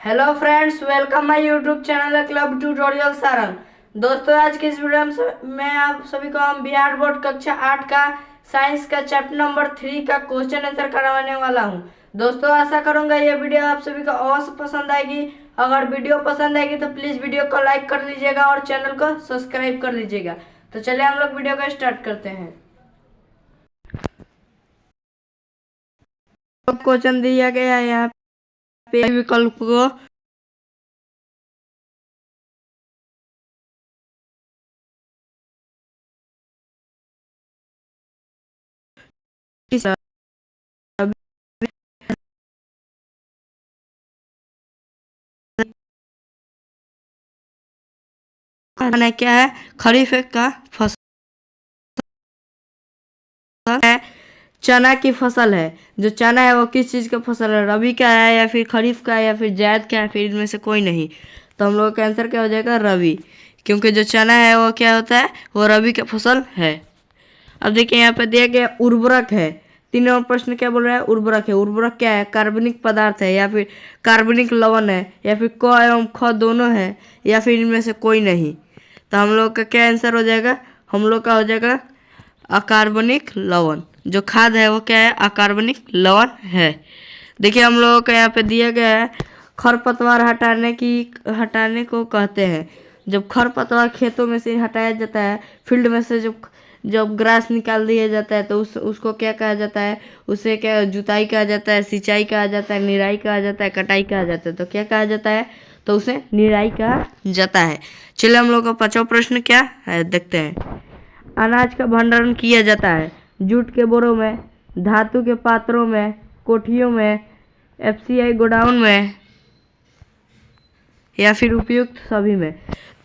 Hello friends, welcome my YouTube channel club tutorial Sarang. दोस्तों, आज के इस वीडियो में आप सभी को हम बिहार बोर्ड कक्षा 8 का साइंस का चैप्टर नंबर 3 का क्वेश्चन आंसर करवाने वाला हूं। दोस्तों, आशा करूंगा ये वीडियो आप सभी को अवश्य पसंद आएगी। अगर वीडियो पसंद आएगी तो प्लीज वीडियो को लाइक कर लीजिएगा और चैनल को सब्सक्राइब कर लीजिएगा। तो चलिए हम लोग वीडियो को स्टार्ट करते हैं। क्वेश्चन दिया गया है यहाँ पे विकल्प को क्या है। खरीफ का फसल है, चना की फसल है। जो चना है वो किस चीज़ का फसल है, रबी का है या फिर खरीफ का है या फिर जायद का है, फिर इनमें से कोई नहीं। तो हम लोग का आंसर क्या हो जाएगा, रबी। क्योंकि जो चना है वो क्या होता है, वो रबी का फसल है। अब देखिए यहाँ पे दिया गया उर्वरक है। 3 नंबर प्रश्न क्या बोल रहा है, उर्वरक है। उर्वरक क्या है, कार्बनिक पदार्थ है या फिर कार्बनिक लवण है या फिर क एवं ख दोनों है या फिर इनमें से कोई नहीं। तो हम लोग का क्या आंसर हो जाएगा, हम लोग का हो जाएगा अकार्बनिक लवण। जो खाद है वो क्या है, अकार्बनिक लवण है। देखिए हम लोगों को यहाँ पे दिया गया है, खरपतवार हटाने को कहते हैं। जब खरपतवार खेतों में से हटाया जाता है, फील्ड में से जब ग्रास निकाल दिया जाता है तो उसको क्या कहा जाता है, उसे क्या जुताई कहा जाता है, सिंचाई कहा जाता है, निराई कहा जाता है, कटाई कहा जाता है। तो क्या कहा जाता है, तो उसे निराई कहा जाता है। चलिए हम लोग का 5वां प्रश्न क्या है देखते हैं। अनाज का भंडारण किया जाता है जूट के बोरों में, धातु के पात्रों में, कोठियों में, एफसीआई गोडाउन में या फिर उपयुक्त सभी में।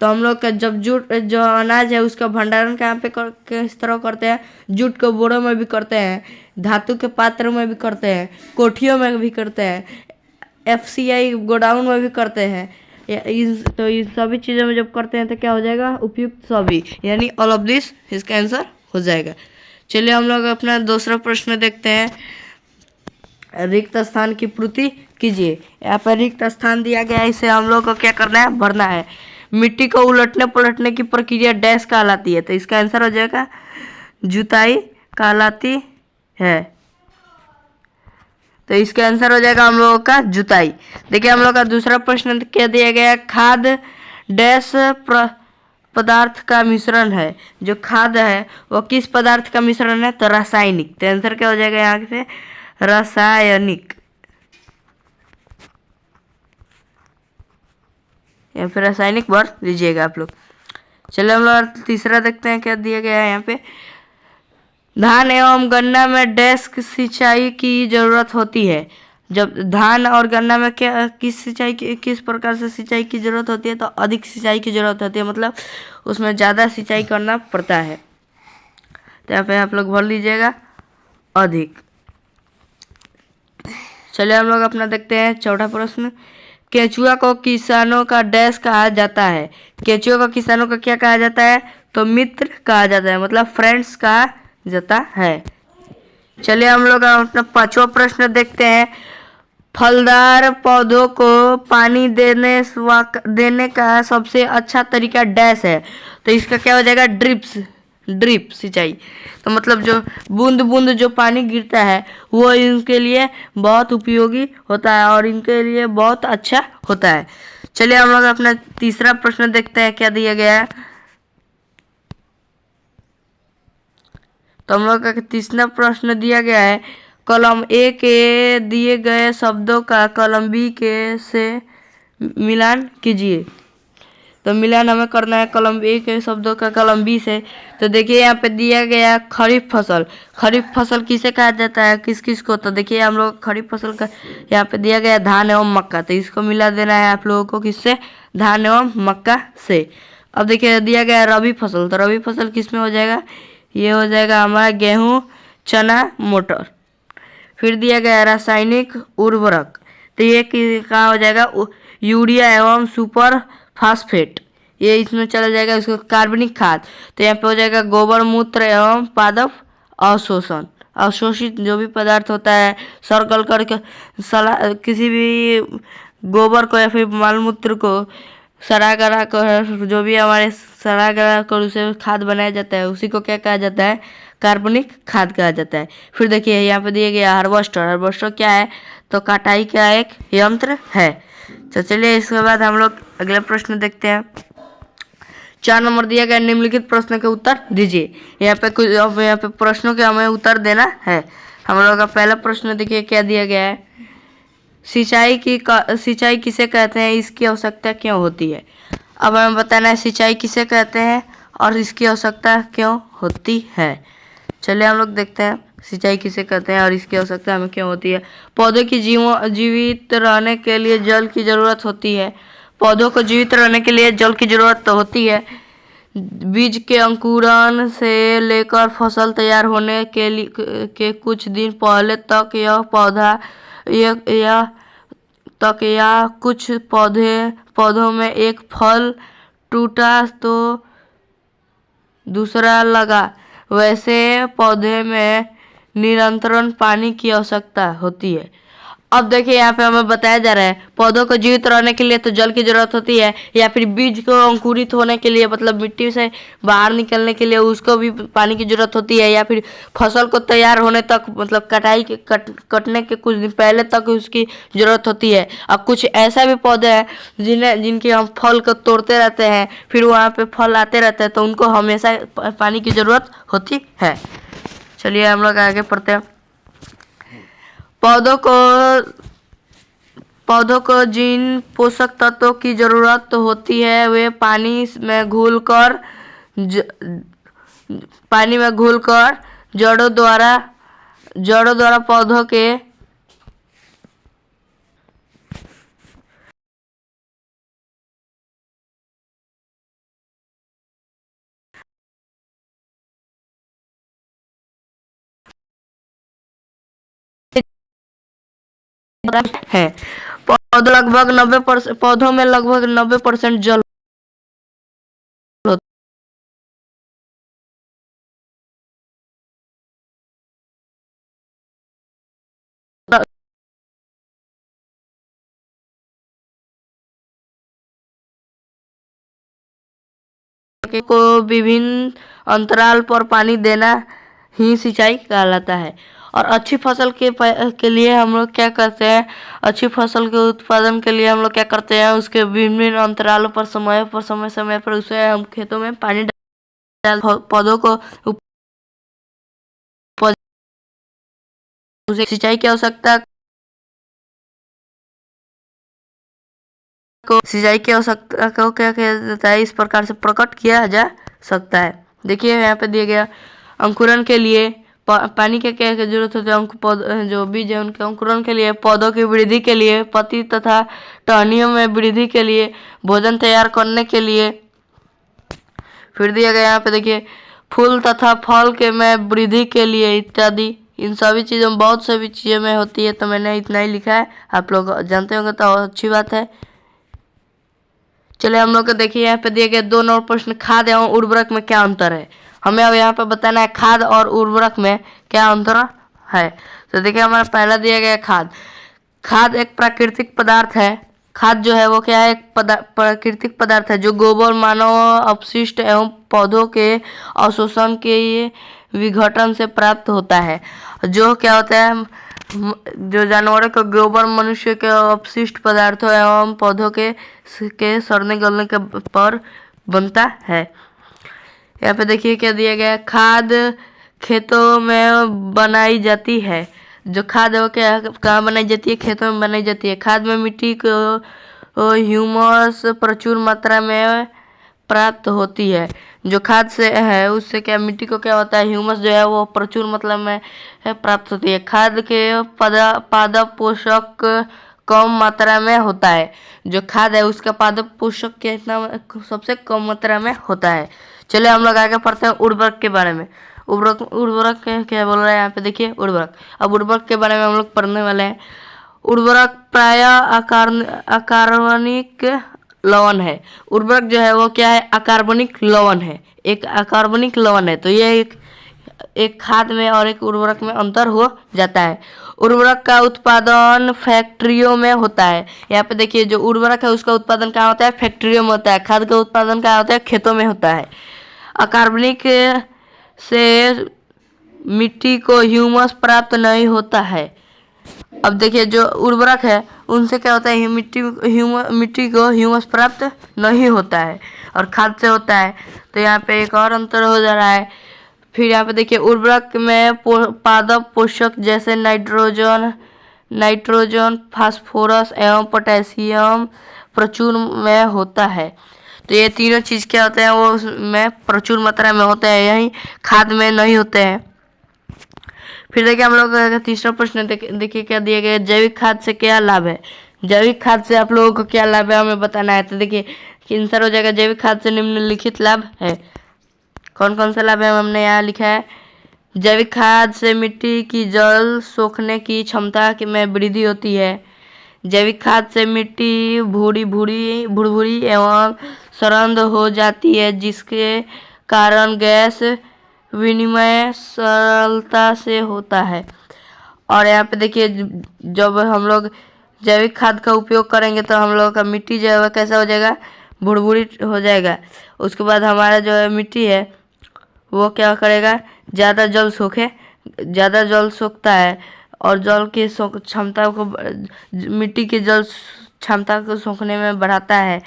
तो हम लोग का जब जो अनाज है उसका भंडारण कहाँ पे किस तरह करते हैं, जूट के बोरों में भी करते हैं, धातु के पात्रों में भी करते हैं, कोठियों में भी करते हैं, एफसीआई गोडाउन में भी करते हैं। तो इन सभी चीज़ों में जब करते हैं तो क्या हो जाएगा, उपयुक्त सभी, यानी ऑल ऑफ दिस इसका आंसर हो जाएगा। चलिए हम लोग अपना दूसरा प्रश्न देखते हैं। रिक्त स्थान की पूर्ति कीजिए। यहाँ पर रिक्त स्थान दिया गया है, इसे हम लोग को क्या करना है, भरना है। मिट्टी को उलटने पलटने की प्रक्रिया डैश कहलाती है। तो इसका आंसर हो जाएगा जुताई कहलाती है। तो इसका आंसर हो जाएगा हम लोगों का जुताई। देखिए हम लोग का दूसरा प्रश्न क्या दिया गया है, खाद डैश पदार्थ का मिश्रण है। जो खाद है वो किस पदार्थ का मिश्रण है, तो रासायनिक। तो आंसर क्या हो जाएगा यहाँ से, रासायनिक या फिर रासायनिक भर लीजिएगा आप लोग। चलिए हम लोग तीसरा देखते हैं क्या दिया गया है यहाँ पे। धान एवं गन्ना में डैश सिंचाई की जरूरत होती है। जब धान और गन्ना में क्या किस प्रकार से सिंचाई की जरूरत होती है, तो अधिक सिंचाई की जरूरत होती है, मतलब उसमें ज़्यादा सिंचाई करना पड़ता है। तो यहाँ पे आप लोग भर लीजिएगा अधिक। चलिए हम लोग अपना देखते हैं चौथा प्रश्न। केंचुआ को किसानों का डैश कहा जाता है। केंचुआ को किसानों का क्या कहा जाता है, तो मित्र कहा जाता है, मतलब फ्रेंड्स कहा जाता है। चलिए हम लोग अपना 5वां प्रश्न देखते हैं। फलदार पौधों को पानी देने का सबसे अच्छा तरीका डैश है। तो इसका क्या हो जाएगा, ड्रिप सिंचाई। तो मतलब जो बूंद बूंद जो पानी गिरता है वो इनके लिए बहुत उपयोगी होता है और इनके लिए बहुत अच्छा होता है। चलिए हम लोग अपना तीसरा प्रश्न देखते हैं क्या दिया गया है। तो हम लोग का तीसरा प्रश्न दिया गया है, कॉलम ए के दिए गए शब्दों का कॉलम बी के से मिलान कीजिए। तो मिलान हमें करना है कॉलम ए के शब्दों का कॉलम बी से। तो देखिए यहाँ पे दिया गया खरीफ फसल। खरीफ फसल किसे कहा जाता है, किस किस को, तो देखिए हम लोग खरीफ फसल का यहाँ पे दिया गया धान एवं मक्का। तो इसको मिला देना है आप लोगों को किससे, धान एवं मक्का से। अब देखिए दिया गया रबी फसल। तो रबी फसल किस में हो जाएगा, ये हो जाएगा हमारा गेहूँ, चना, मटर। फिर दिया गया रासायनिक उर्वरक। तो ये कहाँ हो जाएगा, यूरिया एवं सुपर फास्फेट, ये इसमें चला जाएगा। इसको कार्बनिक खाद। तो यहाँ पे हो जाएगा गोबर मूत्र एवं पादप अवशोषण। अवशोषित जो भी पदार्थ होता है, सर्कल करके किसी भी गोबर को या फिर माल मूत्र को सड़ा गला कर, जो भी हमारे सड़ा गला कर उसे खाद बनाया जाता है, उसी को क्या कहा जाता है? कार्बनिक खाद कहा जाता है। फिर देखिए यहाँ पे दिया गया हार्वेस्टर। हार्वेस्टर क्या है? तो कटाई का एक यंत्र है। तो चलिए इसके बाद हम लोग अगले प्रश्न देखते हैं। 4 नंबर दिया गया, निम्नलिखित प्रश्न के उत्तर दीजिए। यहाँ पे कुछ यहाँ पे प्रश्नों के हमें उत्तर देना है। हम लोग का पहला प्रश्न देखिए क्या दिया गया है। सिंचाई किसे कहते हैं, इसकी आवश्यकता क्यों होती है? अब हमें बताना है सिंचाई किसे कहते हैं और इसकी आवश्यकता क्यों होती है। चलिए हम लोग देखते हैं सिंचाई किसे कहते हैं और इसकी आवश्यकता हमें क्यों होती है। पौधों की जीवित रहने के लिए जल की जरूरत होती है। पौधों को जीवित रहने के लिए जल की जरूरत तो होती है। बीज के अंकुरण से लेकर फसल तैयार होने के कुछ दिन पहले तक यह कुछ पौधों में एक फल टूटा तो दूसरा लगा, वैसे पौधे में निरंतर पानी की आवश्यकता होती है। अब देखिए यहाँ पे हमें बताया जा रहा है पौधों को जीवित रहने के लिए तो जल की जरूरत होती है, या फिर बीज को अंकुरित होने के लिए मतलब मिट्टी से बाहर निकलने के लिए उसको भी पानी की जरूरत होती है, या फिर फसल को तैयार होने तक मतलब कटने के कुछ दिन पहले तक उसकी जरूरत होती है। अब कुछ ऐसा भी पौधे हैं जिनके हम फल को तोड़ते रहते हैं, फिर वहाँ पे फल आते रहते हैं, तो उनको हमेशा पानी की जरूरत होती है। चलिए हम लोग आगे पढ़ते हैं। पौधों को जिन पोषक तत्वों की जरूरत होती है वे पानी में घुलकर जड़ों द्वारा पौधों के है। पौधों में लगभग 90% जल को विभिन्न अंतराल पर पानी देना ही सिंचाई कहलाता है। और अच्छी फसल के लिए हम लोग क्या करते हैं, अच्छी फसल के उत्पादन के लिए हम लोग क्या करते हैं, उसके विभिन्न अंतरालों पर समय पर उसे हम खेतों में पानी डाल पौधों को सिंचाई की आवश्यकता को क्या किया जाता है, इस प्रकार से प्रकट किया जा सकता है। देखिए यहाँ पे दिया गया अंकुरण के लिए पानी के क्या जरूरत होती है। जो बीज है उनके अंकुरण के लिए, पौधों की वृद्धि के लिए, पत्ती तथा टहनियों में वृद्धि के लिए, भोजन तैयार करने के लिए। फिर दिया गया यहाँ पे देखिए फूल तथा फल के में वृद्धि के लिए इत्यादि। इन सभी चीज़ों में बहुत सभी चीज़ों में होती है, तो मैंने इतना ही लिखा है, आप लोग जानते होंगे तो अच्छी बात है। चलिए हम लोग को देखिए यहाँ पे दिए गए 2 नंबर प्रश्न, खाद एवं उर्वरक में क्या अंतर है। हमें अब यहाँ पे बताना है खाद और उर्वरक में क्या अंतर है। तो देखिए हमारा पहला दिया गया खाद एक प्राकृतिक पदार्थ है। खाद जो है वो क्या है, एक प्राकृतिक पदार्थ है जो गोबर, मानव अपशिष्ट एवं पौधों के अवशोषण के विघटन से प्राप्त होता है। जो क्या होता है, जो जानवरों के गोबर, मनुष्य के अपशिष्ट पदार्थों एवं पौधों के सड़ने गलने के पर बनता है। यहाँ पे देखिए क्या दिया गया, खाद खेतों में बनाई जाती है। जो खाद है वो क्या कहाँ बनाई जाती है, खेतों में बनाई जाती है। खाद में मिट्टी को ह्यूमस प्रचुर मात्रा में प्राप्त होती है। जो खाद से है उससे क्या मिट्टी को क्या होता है, ह्यूमस जो है वो प्रचुर मात्रा में प्राप्त होती है। खाद के पादप पोषक कम मात्रा में होता है। जो खाद है उसका पादप पोषक कितना सबसे कम मात्रा में होता है। चलिए हम लोग आगे पढ़ते हैं उर्वरक के बारे में। उर्वरक क्या बोल रहा है यहाँ पे देखिए उर्वरक। अब उर्वरक के बारे में हम लोग पढ़ने वाले हैं। उर्वरक प्रायः अकार्बनिक लवण है। उर्वरक जो है वो क्या है, अकार्बनिक लवण है, एक अकार्बनिक लवण है। तो ये एक एक खाद में और एक उर्वरक में अंतर हो जाता है। उर्वरक का उत्पादन फैक्ट्रियों में होता है। यहाँ पे देखिए जो उर्वरक है उसका उत्पादन कहाँ होता है? फैक्ट्रियों में होता है। खाद का उत्पादन कहाँ होता है? खेतों में होता है। अकार्बनिक से मिट्टी को ह्यूमस प्राप्त नहीं होता है। अब देखिए जो उर्वरक है उनसे क्या होता है? मिट्टी को ह्यूमस प्राप्त नहीं होता है और खाद से होता है। तो यहाँ पे एक और अंतर हो जा रहा है। फिर यहाँ पे देखिए उर्वरक में पादप पोषक जैसे नाइट्रोजन, फास्फोरस एवं पोटेशियम प्रचुर में होता है। तो ये तीनों चीज़ क्या होते हैं? वो उसमें प्रचुर मात्रा में होते हैं, यही खाद में नहीं होते हैं। फिर देखिए हम लोग का तीसरा प्रश्न देखिए क्या दिया गया है? जैविक खाद से क्या लाभ है? जैविक खाद से आप लोगों को क्या लाभ है हमें बताना है। तो देखिए आंसर हो जाएगा जैविक खाद से निम्नलिखित लाभ है। कौन कौन सा लाभ है हमने यहाँ लिखा है? जैविक खाद से मिट्टी की जल सोखने की क्षमता में वृद्धि होती है। जैविक खाद से मिट्टी भूरी एवं सरंद हो जाती है, जिसके कारण गैस विनिमय सरलता से होता है। और यहाँ पे देखिए जब हम लोग जैविक खाद का उपयोग करेंगे तो हम लोग का मिट्टी जो है कैसा हो जाएगा? भुरभुरी हो जाएगा। उसके बाद हमारा जो है मिट्टी है वो क्या करेगा? ज़्यादा जल सोखता है और जल की क्षमता को मिट्टी की जल क्षमता को सोखने में बढ़ाता है।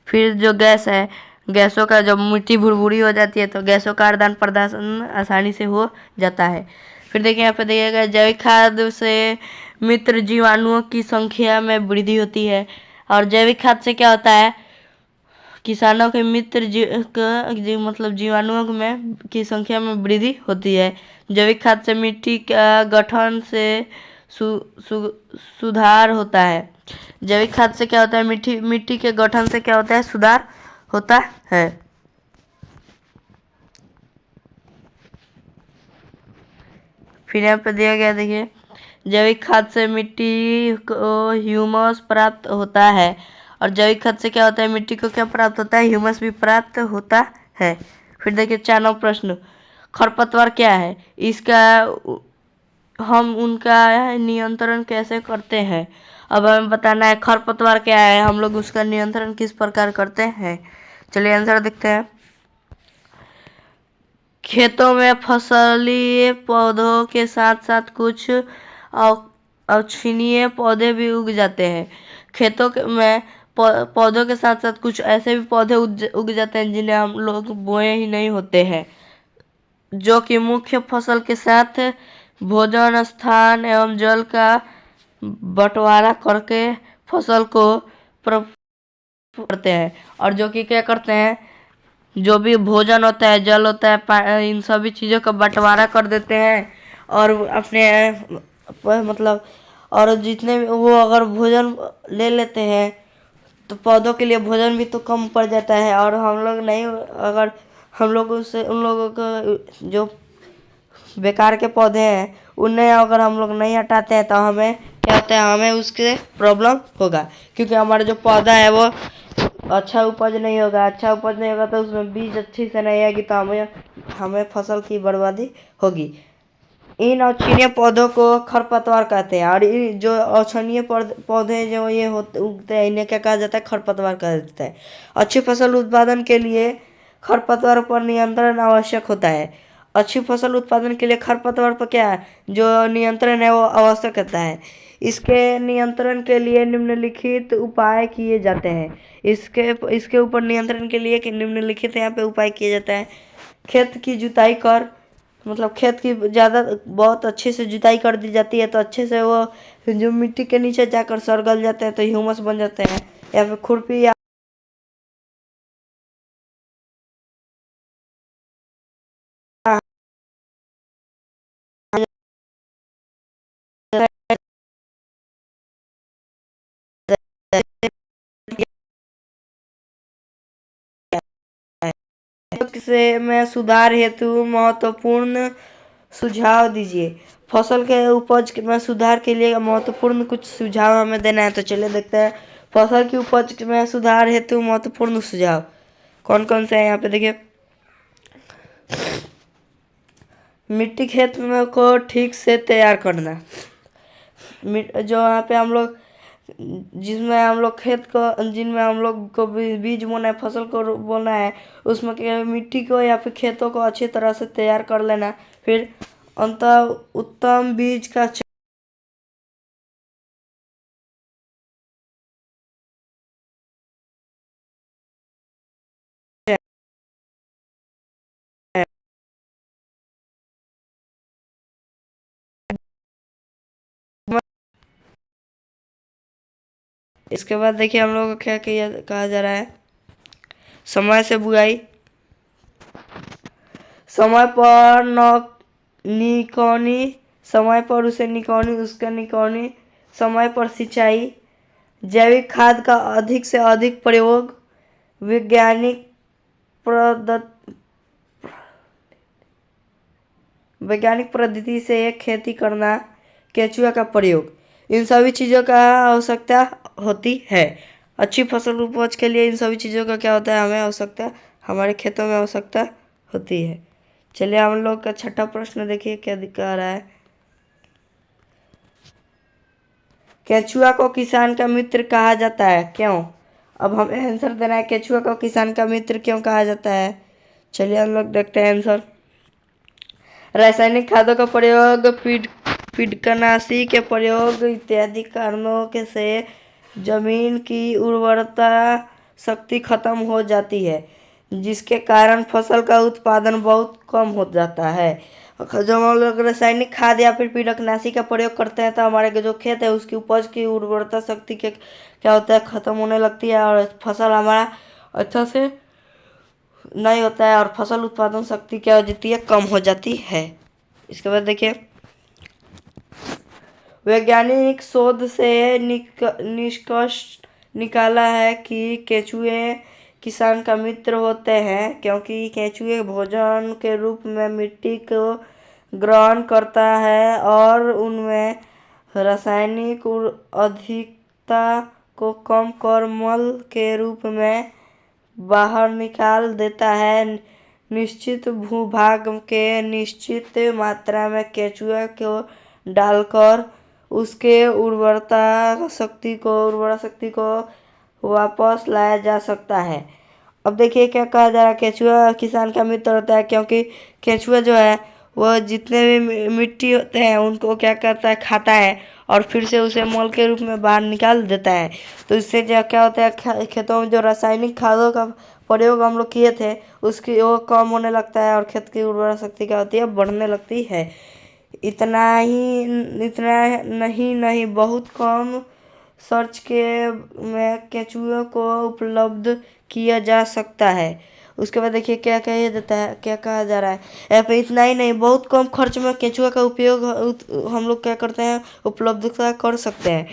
फिर जो गैस है, गैसों का जब मिट्टी भुरभुरी हो जाती है तो गैसों का आदान प्रदान आसानी से हो जाता है। फिर देखिए यहाँ पे देखिएगा जैविक खाद से मित्र जीवाणुओं की संख्या में वृद्धि होती है। और जैविक खाद से क्या होता है? किसानों के मित्र मतलब जीवाणुओं में की संख्या में वृद्धि होती है। जैविक खाद से मिट्टी का गठन से सुधार होता है। जैविक खाद से क्या होता है? मिट्टी के गठन से क्या होता है? सुधार होता है। फिर यहाँ पे दिया गया देखिए जैविक खाद से मिट्टी को ह्यूमस प्राप्त होता है। और जैविक खाद से क्या होता है? मिट्टी को क्या प्राप्त होता है? ह्यूमस भी प्राप्त होता है। फिर देखिए 4 नंबर प्रश्न, खरपतवार क्या है? हम उनका नियंत्रण कैसे करते हैं? अब हमें बताना है खरपतवार क्या है, हम लोग उसका नियंत्रण किस प्रकार करते हैं। चलिए आंसर देखते हैं। खेतों में फसली पौधों के साथ साथ कुछ अवांछनीय पौधे भी उग जाते हैं। खेतों में पौधों के साथ साथ कुछ ऐसे भी पौधे उग जाते हैं जिन्हें हम लोग बोए ही नहीं होते हैं, जो कि मुख्य फसल के साथ भोजन, स्थान एवं जल का बंटवारा करके फसल को करते हैं। और जो कि क्या करते हैं? जो भी भोजन होता है, जल होता है, इन सभी चीज़ों का बंटवारा कर देते हैं। और अपने मतलब और जितने भी वो अगर भोजन ले लेते हैं तो पौधों के लिए भोजन भी तो कम पड़ जाता है। और हम लोग नहीं, अगर हम लोगों से उन लोगों को जो बेकार के पौधे हैं उन्हें अगर हम लोग नहीं हटाते हैं तो हमें क्या होता है? हमें उसके प्रॉब्लम होगा, क्योंकि हमारा जो पौधा है वो अच्छा उपज नहीं होगा। अच्छा उपज नहीं होगा तो उसमें बीज अच्छी से नहीं आएगी तो हमें फसल की बर्बादी होगी। इन अवांछनीय पौधों को खरपतवार कहते हैं। और जो अवांछनीय पौधे जो ये होते उगते हैं इन्हें क्या कहा जाता है? खरपतवार कहा जाता है। अच्छी फसल उत्पादन के लिए खरपतवार पर नियंत्रण आवश्यक होता है। अच्छी फसल उत्पादन के लिए खरपतवार पर क्या है? जो नियंत्रण है वो आवश्यक होता है। इसके नियंत्रण के लिए निम्नलिखित उपाय किए जाते हैं। इसके ऊपर नियंत्रण के लिए निम्नलिखित यहाँ पे उपाय किए जाते हैं। खेत की जुताई कर, मतलब खेत की ज़्यादा बहुत अच्छे से जुताई कर दी जाती है तो अच्छे से वो जो मिट्टी के नीचे जाकर सड़ गल जाते हैं तो ह्यूमस बन जाते हैं। या फिर खुरपी या से में सुधार हेतु महत्वपूर्ण सुझाव दीजिए। फसल के उपज में सुधार के लिए महत्वपूर्ण कुछ सुझाव हमें देना है। तो चलिए देखते हैं फसल की उपज में सुधार हेतु महत्वपूर्ण सुझाव कौन कौन से हैं। यहाँ पे देखिए मिट्टी खेत में को ठीक से तैयार करना। जो यहाँ पे हम लोग जिसमें हम लोग खेत को जिनमें हम लोग को बीज बोना है, फसल को बोना है, उसमें मिट्टी को या फिर खेतों को अच्छी तरह से तैयार कर लेना। फिर अंततः उत्तम बीज का इसके बाद देखिए हम लोग को क्या कहा जा रहा है, समय से बुआई, समय पर निकौनी, समय पर उसे निकौनी, उसका निकौनी, समय पर सिंचाई, जैविक खाद का अधिक से अधिक प्रयोग, वैज्ञानिक पद्धति से खेती करना, केचुआ का प्रयोग, इन सभी चीज़ों का आवश्यकता होती है। अच्छी फसल उपज के लिए इन सभी चीज़ों का क्या होता है, हमें आवश्यकता, हमारे खेतों में आवश्यकता होती है। चलिए हम लोग का छठा प्रश्न देखिए क्या दिखा रहा है। केचुआ को किसान का मित्र कहा जाता है, क्यों? अब हमें आंसर देना है, केचुआ को किसान का मित्र क्यों कहा जाता है। चलिए हम लोग देखते हैं आंसर। रासायनिक खादों का प्रयोग, कीटनाशी के प्रयोग इत्यादि कारणों के से जमीन की उर्वरता शक्ति खत्म हो जाती है, जिसके कारण फसल का उत्पादन बहुत कम हो जाता है। जब हम लोग रासायनिक खाद या फिर कीटनाशी का प्रयोग करते हैं तो हमारे जो खेत है उसकी उपज की उर्वरता शक्ति के क्या होता है, खत्म होने लगती है और फसल हमारा अच्छा से नहीं होता है और फसल उत्पादन शक्ति क्या हो जाती है, कम हो जाती है। इसके बाद देखिए, वैज्ञानिक शोध से निष्कर्ष निकाला है कि केचुए किसान का मित्र होते हैं, क्योंकि केचुए भोजन के रूप में मिट्टी को ग्रहण करता है और उनमें रासायनिक अधिकता को कम कर मल के रूप में बाहर निकाल देता है। निश्चित भूभाग के निश्चित मात्रा में केचुआ को डालकर उसके उर्वरा शक्ति को वापस लाया जा सकता है। अब देखिए क्या कहा जा रहा है, केचुआ किसान का मित्र होता है क्योंकि केचुआ जो है वह जितने भी मिट्टी होते हैं उनको क्या करता है, खाता है और फिर से उसे मल के रूप में बाहर निकाल देता है। तो इससे क्या होता है, खेतों में जो रासायनिक खादों का प्रयोग हम लोग किए थे उसकी वो कम होने लगता है और खेत की उर्वरा शक्ति क्या होती है, बढ़ने लगती है। इतना नहीं बहुत कम सर्च के में केचुए को उपलब्ध किया जा सकता है। उसके बाद देखिए क्या कहा जाता है, क्या कहा जा रहा है, या फिर इतना ही नहीं, बहुत कम खर्च में केचुआ का उपयोग हम लोग क्या करते हैं, उपलब्धता कर सकते हैं।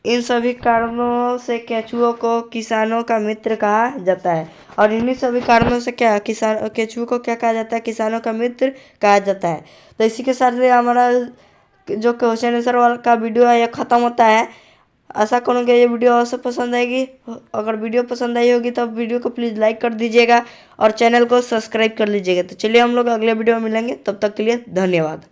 इन सभी कारणों से केचुओं को किसानों का मित्र कहा जाता है। और इन्हीं सभी कारणों से क्या केचुओं को क्या कहा जाता है, किसानों का मित्र कहा जाता है। तो इसी के साथ हमारा जो क्वेश्चन आंसर वाला का वीडियो है यह ख़त्म होता है। आशा करूँगा ये वीडियो आपसे पसंद आएगी। अगर वीडियो पसंद आई होगी तो वीडियो को प्लीज़ लाइक कर दीजिएगा और चैनल को सब्सक्राइब कर लीजिएगा। तो चलिए हम लोग अगले वीडियो में मिलेंगे, तब तक के लिए धन्यवाद।